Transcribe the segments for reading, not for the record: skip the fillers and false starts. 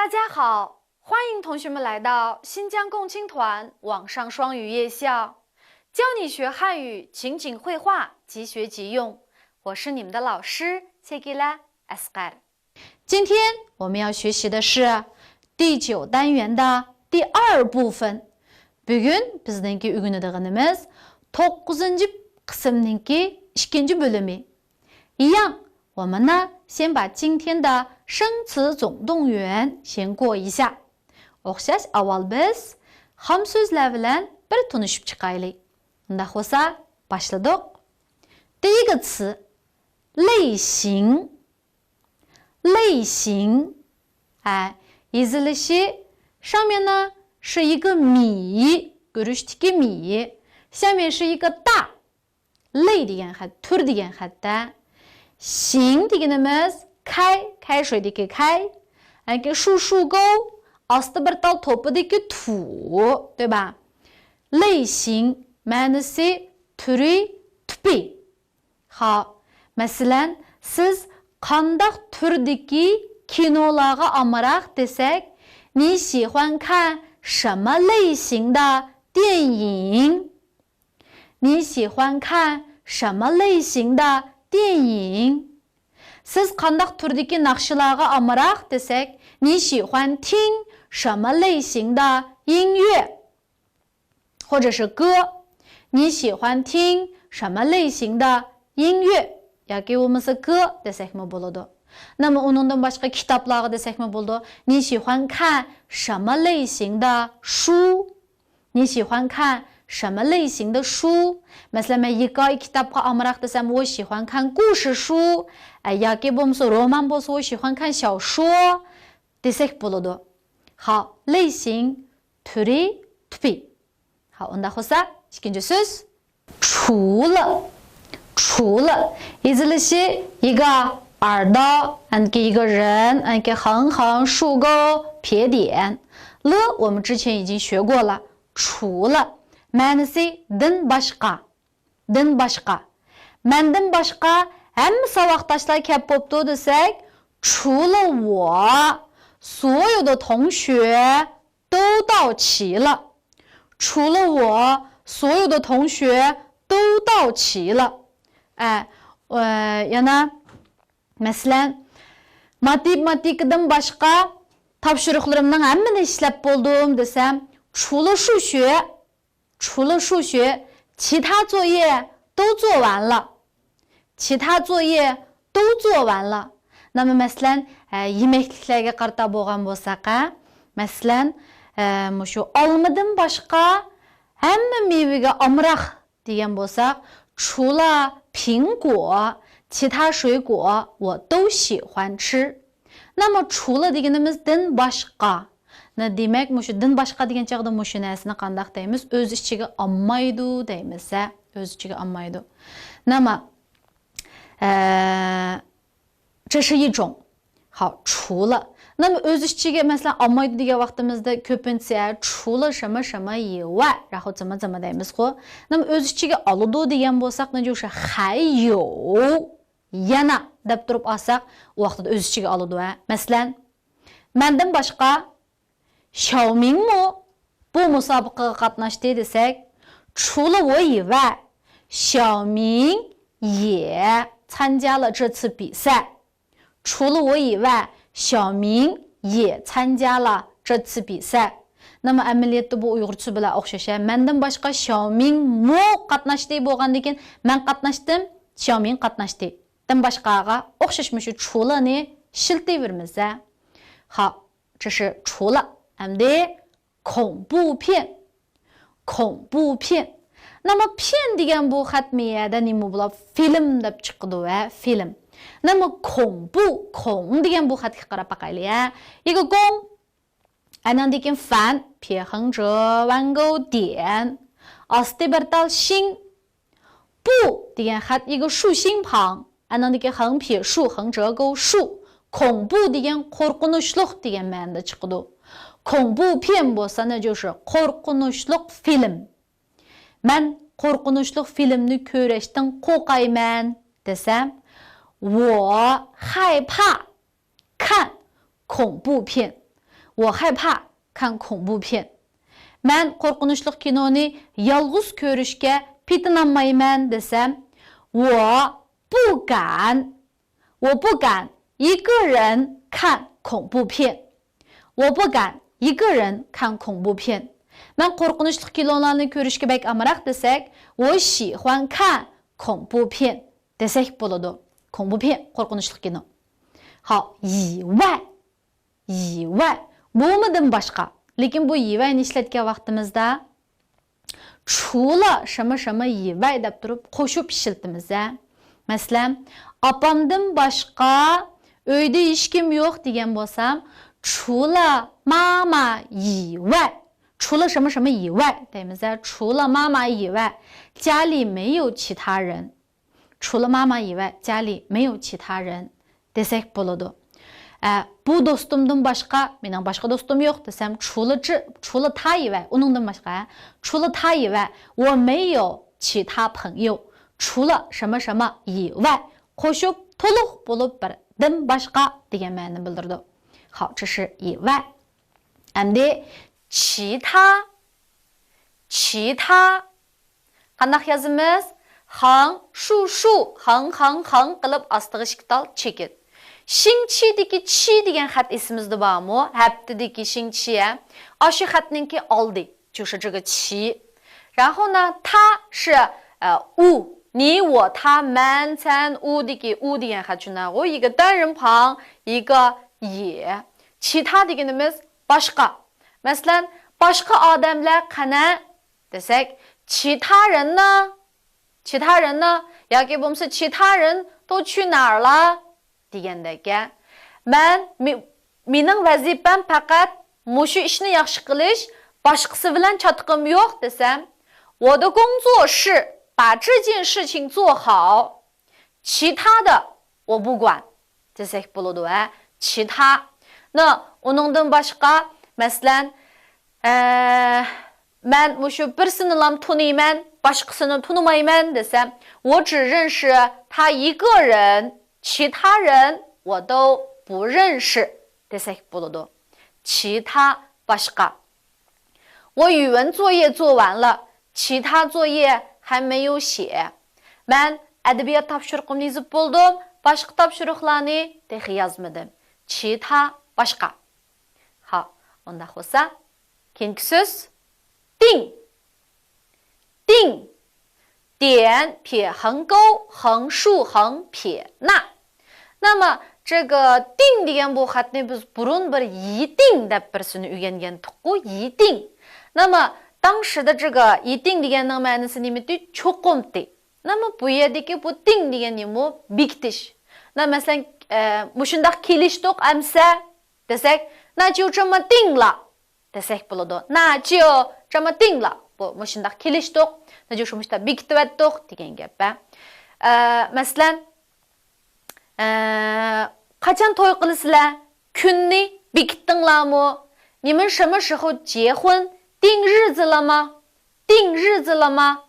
大家好，欢迎同学们来到新疆共青团网上双语夜校，教你学汉语情景绘画，即学即用。我是你们的老师Segila Asghar。今天我们要学习的是第9单元的第2部分。Bugün bizdeki öğreneceğimiz 9. kısımdaki 2. bölümü。一样，我们呢先把今天的生词总动员先过一下。O'xshash avval biz ham sözler bilen bir tanışıp çıkaylik. Unda olsa başladık. 第一个词类型，类型，yazılışı上面呢是一个米，görüşteki米，下面是一个大类degan xat tür degan xatda型deganimiz开水deki开，树沟asты bir tal topudaki土，对吧？类型ma'nosi türü tipi。好，masalan siz qandaq türdeki kinolarga amarak desek， 你喜欢看什么类型的电影？你喜欢看什么类型的电影？Siz qandaq türdeki nakşılarga amarak desek， 你喜欢听什么类型的音乐，或者是歌？你喜欢听什么类型的音乐？yoki bo'lmasa歌 desekmi bo'ladi。那么undan boshqa kitaplarga desekmi bo'ladi？ 你喜欢看什么类型的书？你喜欢看什么类型的书？Mesela men hikoya kitapga amrak desem， 我喜欢看故事书。yoki bo'lmasa roman bo'lsa， 我喜欢看小说 desek bo'ladi。好，类型türü tipi。好，unda olsa ikinci söz除了yazılışı一个耳朵，一个人，横横竖钩撇点。了我们之前已经学过了，除了 ma'nosi din başqa。Menden başqa hamma saboqdoshlar kelib bo'pti desak， 除了我，所有的同学都到齐了。除了我，所有的同学都到齐了。yana masalan matematikadan başqa topshiriqlarimning hammani ishlab bo'ldim desam， 除了数学，其他作业都做完了。其他作业都做完了。那么masalan yemekliklarga qarata bo'lgan bo'lsak， masalan shu olmadan boshqa hamma mevaga amroq degan bo'lsak， 除了苹果，其他水果我都喜欢吃。那么除了deganimizdan boshqa， demak mushudan boshqa degan chog'da mushu narsani qandoq deymiz? O'z ichiga olmaydi deymiz. O'z ichiga olmaydi。那么这是一种。好，除了。那么o'z ichiga masalan olmaydi degan vaqtimizda ko'pincha 除了什么什么以外，然后怎么deymiz ku。那么o'z ichiga oladi degan bo'lsak， 那就是还有yana deb turib olsak， u vaqtida o'z ichiga oladi。masalan mendan boshqa Xiaomingmi bu musobaqaga qatnashdi desak， 除了我以外，小明也参加了这次比赛。除了我以外，小明也参加了这次比赛。那么amaliyotda bu uyg'urcha bilan o'xshash. Mendan boshqa Xiaomingmi qatnashdi bo'lgandan keyin men qatnashdim, Xiaoming qatnashdi. Dan boshqaga o'xshashmi shu 除了ni shiltayveramiz. 好，这是除了。endi 恐怖片。那么片degan bu xatmiyada nima bo'ladi? Film deb chiqadi film。那么恐怖degan bu xatga qarab boqaylik。一个弓，andan keyin fan 撇横折弯钩点，osti bir tal心。不degan xat 一个竖心旁，andan keyin横撇竖横折钩竖。恐怖degan qo'rqinchli degan ma'noda chiqadi。恐怖片bo'lsa呢就是 qo'rqinchli film。Men qo'rqinchli filmni ko'rishdan qo'rqayman desam， 我害怕看恐怖片。我害怕看恐怖片. Men korkunçluk kinoni yalğız görüşke petinanmayman desem, 我不敢一个人看恐怖片. 我不敢一个人看恐怖片. Men korkunçluk kinolarni görüşke bek amarak desek, 我喜欢看恐怖片 desek boludu. 恐怖片, korkunçluk kino. 好, 以外, bo'lmadan boshqa. Lekin bu 以外 ni ishlatgan vaqtimizda 除了什么什么以外 deb turib qo'shib ishlatamiz. Masalan, apamdan boshqa uyda hech kim yo'q degan bo'lsam, 除了妈妈以外，除了什么什么以外，对吗？除了妈妈以外，家里没有其他人。除了妈妈以外，家里没有其他人。desek bo'ladi. Bu do'stumdan boshqa, mening boshqa do'stum yo'q desam, 除了他以外, uningdan boshqa, 除了他以外，我没有其他朋友。除了什么什么以外，qo'shib to'liq bo'lib birdan boshqa degan ma'noni bildirdi. 好，这是以外。endi 其他 qanday yozamiz? 横竖竖 横 qilib ostiga shiktal chekit. 星期deki 期 degan xat esimizda bormi? Haftadagi 星期 Ashu xatninki oldi 就是这个期。然后呢，它是u 你我他们咱 u deki u degan xat shunaqo 一个单人旁一个也。其他deganimiz boshqa. Masalan, boshqa odamlar qana desek, 其他人呢 yoki bo'lmasa 其他人都去哪儿了 degandagi. Mening vazifam faqat mushu ishni yaxshi qilish, boshqasi bilan chatqim yo'q desam, 我的工作是把这件事情做好，其他的我不管 desek bo'ladi. 其他 那 uningdan boshqa, masalan, men mushu birsini lam tuniyman, boshqasini tunimayman desam, 我只认识他一个人，其他人我都不认识 desek bo'ladi. 其他 boshqa. 我语文作业做完了，其他作业还没有写. Men adabiyot topshiriqimni yozib bo'ldim, boshqa topshiriqlarni texi yozmadim. 其他 boshqa. 好, unda bo'lsa, keyingi so'z 定 点撇横勾横竖横撇捺。那么这个定 degan bu xatni biz burun bir 一定 deb birsini o'rgangan-ku, 一定。那么当时的这个一定 deganning ma'nosi nima deydi? Cho'qim deydi. 那么bu yerdagi bu 定 degan nima? Bekitish. Masalan, mushundaq kelishdik amsa desek, 那就这么定了 desek bo'ladi. 那就这么定了. Bu mushundaq kelishdik, 那就mushta bekitib atdik degan gap. Masalan, qachon to'y qilasizlar? Kunni bekitdinglarmi? 你们什么时候结婚？定日子了吗？定日子了吗？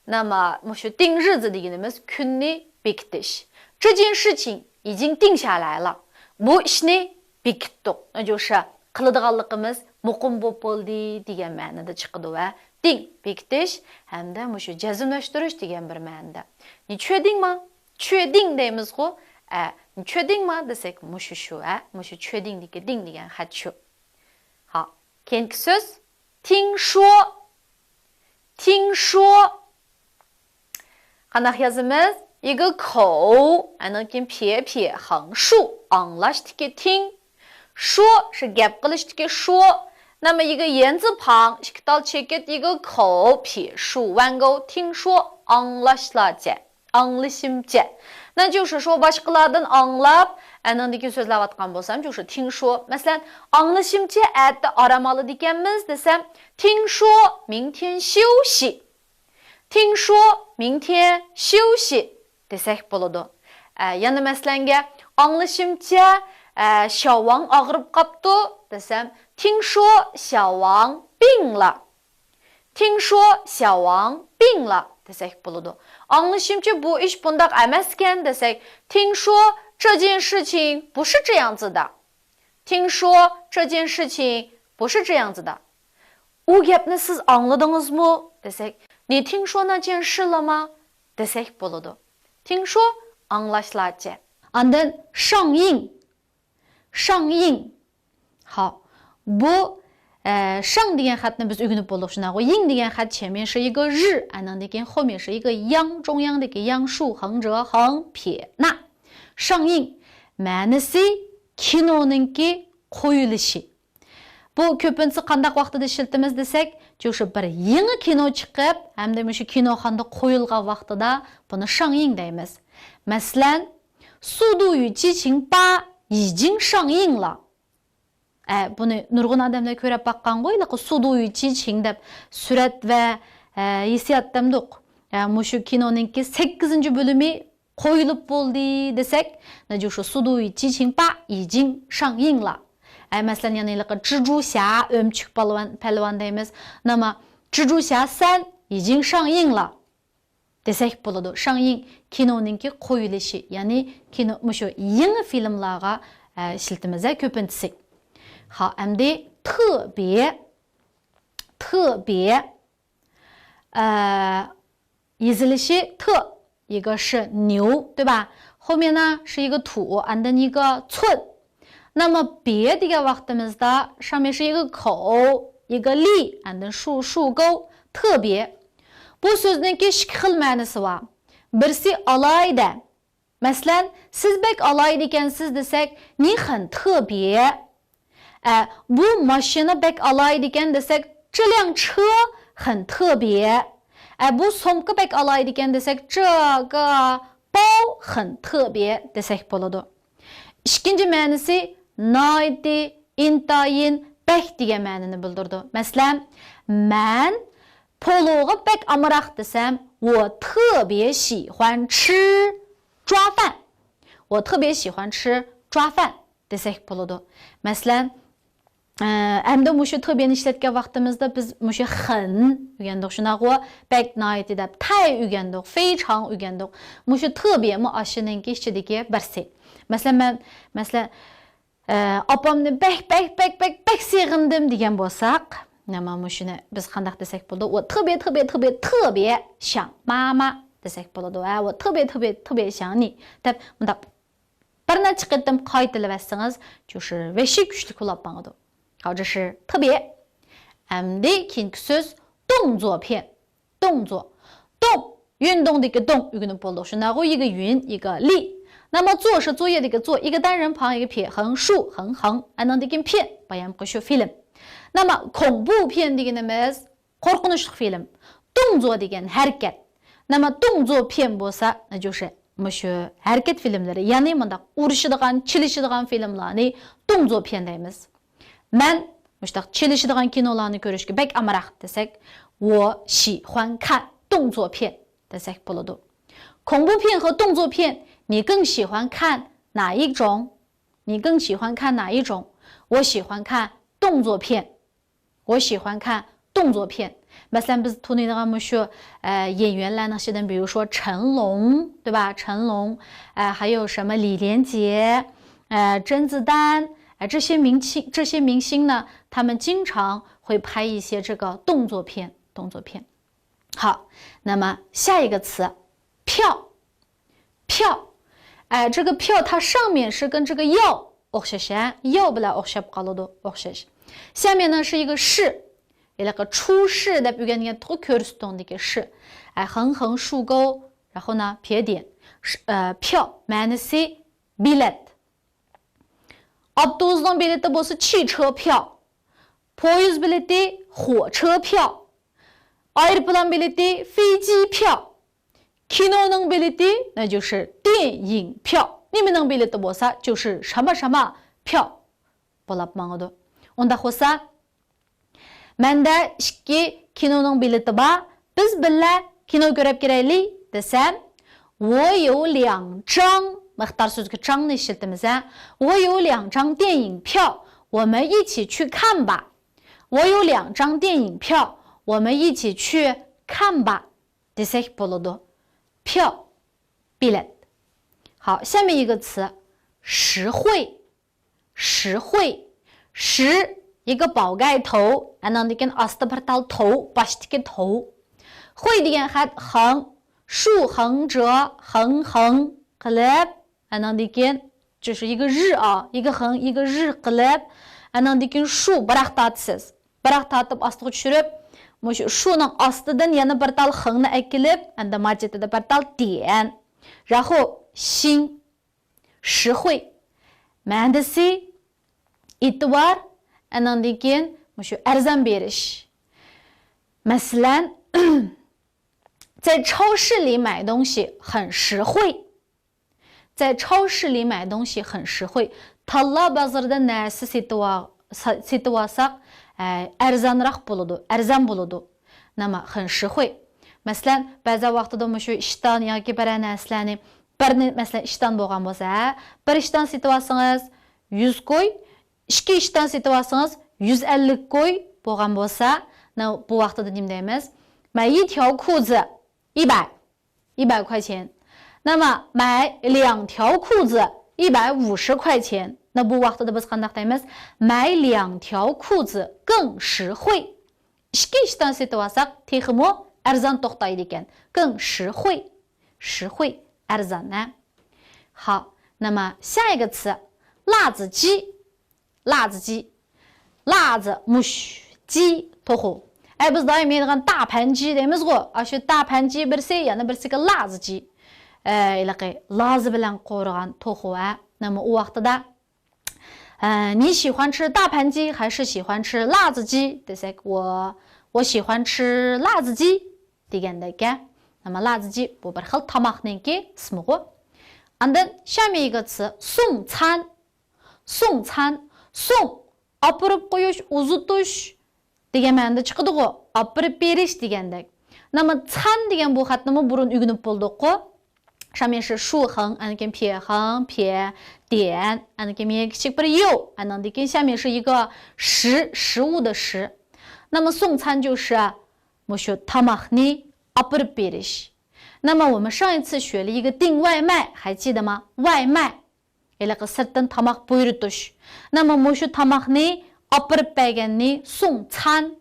那么mushu 定日子 deganimiz kunni bekitish. 这件事情已经定下来了. Bu ishni bekitdik. 那就是qiladiganligimiz muqim bo'lib bo'ldi degan ma'noda chiqadi va 定 bekitish hamda mushu jazmlashtirish degan bir ma'noda. 你确定吗？确定 deymiz-ku. 你确定吗 desek mushu shu, mushu 确定 定 degan xat shu. 好, keyingi so'z 听说 qanday yozamiz? 一个口 anan keyin 撇撇横竖 anglashdagi 听 说 是 gap qilishdagi 说 那么一个言字旁 shiktal chekit 一个口撇竖弯钩 听说 anglashlarcha anglashimcha 那就是说 boshqalardan anglab anandagi so'zlayotgan bo'lsam 就是听说 masalan anglashimcha atda aramalı deganmiz desam 听说明天休息 听说明天休息 desek bo'ladi. Yana masalanga anglashimcha 小王 og'rib qopti desam 听说小王病了 听说小王病了 desek bo'ladi. Anglashimcha bu ish bundaq emaskan desek 听说这件事情不是这样子的听说这件事情不是这样子的。O gapni siz angladingizmi desek, 你听说那件事了吗 desek bo'ladi. 听说 anglashlarcha. Andan 上映，上映。好，bu上degan xatni biz o'rganib bo'ldik shunaqa. ing degan xat 前面是一个日 anan degan 后面是一个央，中央的一个央，竖横折横撇捺。上映ma'nisi kinoninki qo'yilishi. Bu ko'pincha qandaq vaqtida ishlatamiz desak, 就是bir yangi kino chiqib, hamda shu kinoxonada qo'yilgan vaqtida buni 上映 deymiz. Masalan, 速度与激情8已经上映了. Buni nurg'un odamlar ko'rib baqqan qo'y, Sudu yu Jiqing deb surat va hissiyot demdik. Mushu kinoninki 8 bölümü qo'yilib bo'ldi desak, shu Sudu yu Jiqing 8已经上映了. Masalan, yana蜘蛛侠 o'mchik palvon deymiz. 那么蜘蛛侠3已经上映了 desak bo'ladi. 上映 kinoninki qo'yilishi, ya'ni kino mushu yangi filmlarga ishlatamiz ko'pincha. 好 ，md 特别，特别，yazilishi 特，一个是牛，对吧？后面呢是一个土 ，and 一个寸。那么别的个 vaqtimizda 上面是一个口，一个力 ，and 竖钩，特别。Bu so'zningki ikki xil ma'nosi bor. Birisi alayda. Masalan, siz bek alayda ekansiz desak, 你很特别。bu mashina bek alayda ekan desak, 这辆车很特别。bu sumka bek alayda ekan desak, 这个包很特别 desak bo'ladi. İkinci ma'nosi naydi, intayin, bek degan ma'noni bildirdi. Masalan, men pologa bek amroq desam, 我特别喜欢吃抓饭。我特别喜欢吃抓饭 desak bo'ladi. Masalan, hamda mushu tobiyani ishlatgan vaqtimizda biz mushu 很 o'rgandik. Shunaqa bek night deb tay o'rgandik, 非常 o'rgandik. Mushu tobiyami ashininki ichidagi birsi. Masalan, opamni bek seg'indim degan bo'lsak, nima mushuni biz qanday desak bo'ladi? 我特别想妈妈 desak bo'ladi. 我特别想你 deb bunda bir necha qatam qaytilib etsangiz, 就是微细 kuchli qo'llab bo'ladi. 好，这是特别。MD keyingi so'z 动作片，动作，动，运动的一个动，o'rganib bo'ldik. Shunaqa 一个云，一个力。那么作是作业的一个作，一个单人旁，一个撇，横竖横横，andan degan片，bayam qilshu film。那么恐怖片deganimiz qo'rqinchli film， 动作degan harakat。那么动作片bo'lsa， 那就是mushu harakat filmlari, ya'ni bunda urishadigan, chilishadigan filmlarni 动作片 deymiz. Men mushtaq chilishadigan kinolarni ko'rishga bek amroq desak, 我喜欢看动作片 desak bo'ladi. 恐怖片和动作片，你更喜欢看哪一种？你更喜欢看哪一种？我喜欢看动作片。我喜欢看动作片。Mesela biz tanıydığımız şu演员呢，比如说成龙，对吧？成龙，还有什么李连杰，甄子丹，这些明星呢，他们经常会拍一些这个动作片。好，那么下一个词，票，票，这个票它上面是跟这个要要不来下面呢是一个是。出示的标准的一个是，横横竖钩，然后呢撇点，票 manisi bilet。avtobusdan bileti bu是汽车票 ，poyuz bileti 火车票 ，aeroplan bileti 飞机票 ，kinoning bileti 那就是电影票 ，nimening bileti bu就是什么什么票，不拉不忙的，onda hosa。Mende ikki kinoning bileti bor. Biz birga kino ko'rib kelaylik desam, 我有2张 miqdor so'zga 张 ni ishlatamiz. 我有2张电影票，我们一起去看吧。我有2张电影票，我们一起去看吧。desak bo'ladi. 票 bilet. 好，下面一个词，实惠，实惠，实一个宝盖头 andan degan asты bir tal 头 baştaki 头 惠degan xat 横竖横折横横 qilib andan degan 这是一个日啊一个横一个日 qilib andan degan shu бірақ татсыз бірақ татып астыға түшіріп шуның астыдан yana bir tal хыңны әкеліп анда маджетіде bir tal диен 然后心实惠 мәндісі итвар andan degan arzan berish مثلا在超市里买东西很实惠在超市里买东西很实惠 Talla bazarda нәрсе сетіп алсақ arzanрақ болады, arzan болады. Nama,很实惠. Məsələn, bəzi vaxtda işdan yoki bir nərsəni, məsələn, işdan bolğan bolsa, bir işdan setib alsаңыз 100 qoy, iki işdan setib alsаңыз 150 qoy bolğan bolsa, bu vaxtda ne deyimiz? 买一条裤子100块钱. 那么买2条裤子150块钱.那bu vaxtda biz qandaq deyimiz? 买2条裤子更实惠. İki işdan setib alsaq, texmo arzan toxtaydı ekan. 更实惠. 实惠 arzan. 好，那么下一个词辣子鸡。辣子鸡。辣子 mush 鸡 toxu. Biz daim deydigan大盘鸡deymiz go. Aşı大盘鸡birisi, yana birisi辣子鸡. İlaqi lazı bilan qo'rgan toxu. Na么u vaqtida 你喜欢吃大盘鸡还是喜欢吃辣子鸡 desek 我喜欢吃辣子鸡 degandek. 那么辣子鸡 bu bir xil tamaqninki ismi go. Andan 下面一个词送餐。送餐 送apırıp qo'yish uzutish degan ma'noda chiqadi go. Apırıp berish degandek. 那么餐 degan bu xatni burun o'rganib bo'ldik go. 上面是竖横 andan 撇横撇点 andan kichik bir yu andan 下面是一个食物的食。那么送餐就是tamaqni apırıp berish。那么我们上一次学了一个订外卖，还记得吗？外卖 sirtdan tamaq buyurtish。那么tamaqni apırıp berganni送餐。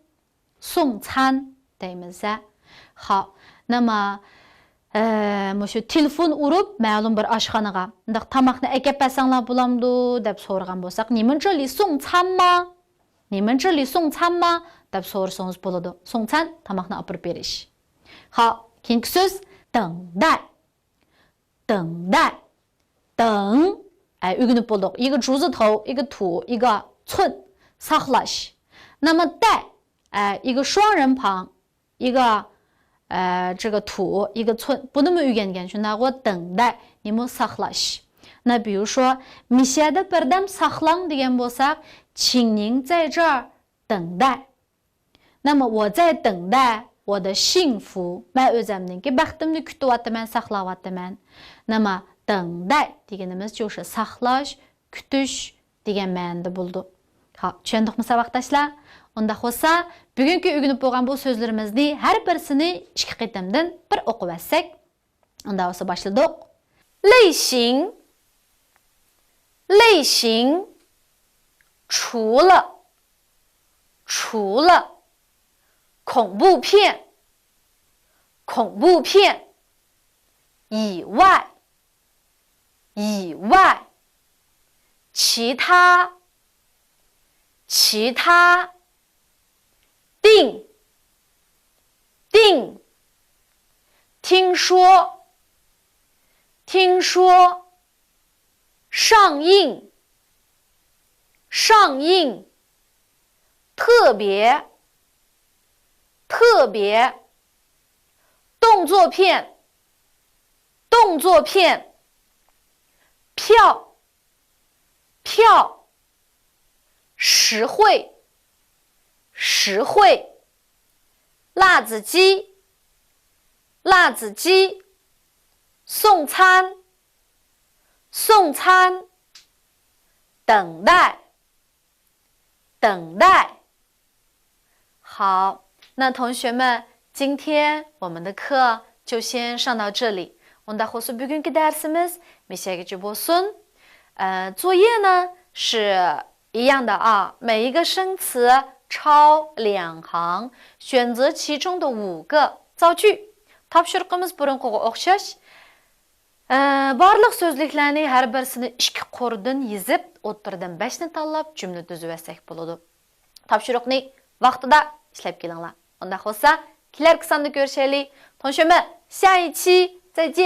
送餐 deymiz。好，那么telefon urib ma'lum bir oshxonaga undaq tamoqni akab bersanglar bo'lamdi deb so'ragan bo'lsak, 你们这里送餐吗？你们这里送餐吗？ deb so'rasangiz bo'ladi. 送餐 tamoqni olib berish. 好，keyingi so'z 等待。等待。等 o'rganib bo'ldik. 一个竹字头，一个土，一个寸 saqlash。那么待一个双人旁，一个这个土一个寸不那么o'rgangan shunday等待 你们 saqlash。那比如说 mishada birdam saqlang degan bo'lsak, 请您在这儿等待。那么我在等待我的幸福。men o'zimniki baxtimni kutyapman, saqlayapman。那么等待 deganimiz 就是 saqlash, kutish degan ma'noda bo'ldi. Ha, tushundikmi saboqdoshlar? Unda bo'lsa, bugungi o'rganib bo'lgan bu so'zlarimizni har birisini ikki qitimdan bir o'qib olsak, unda bo'lsa boshladik. 类型类型除了恐怖片以外其他听说上映特别动作片票实惠辣子鸡送餐等待。好，那同学们，今天我们的课就先上到这里。Onda xo'sa bugungi darsimiz meshagicha bo'lsin. 作业呢是一样的啊，每一个生词抄2行，选择其中的5个造句。Topshiriqimiz burunqiga o'xshash. Barliq so'zliklarni har birisini 2 qo'rdan yezib, o'ttirdan 5 ni tanlab jumla tuzib bo'ladi. Topshiriqni vaqtida ishlab kelinglar. Unda bo'lsa, kelarki sonda ko'rishaylik. Tonshimi, 下一期再见。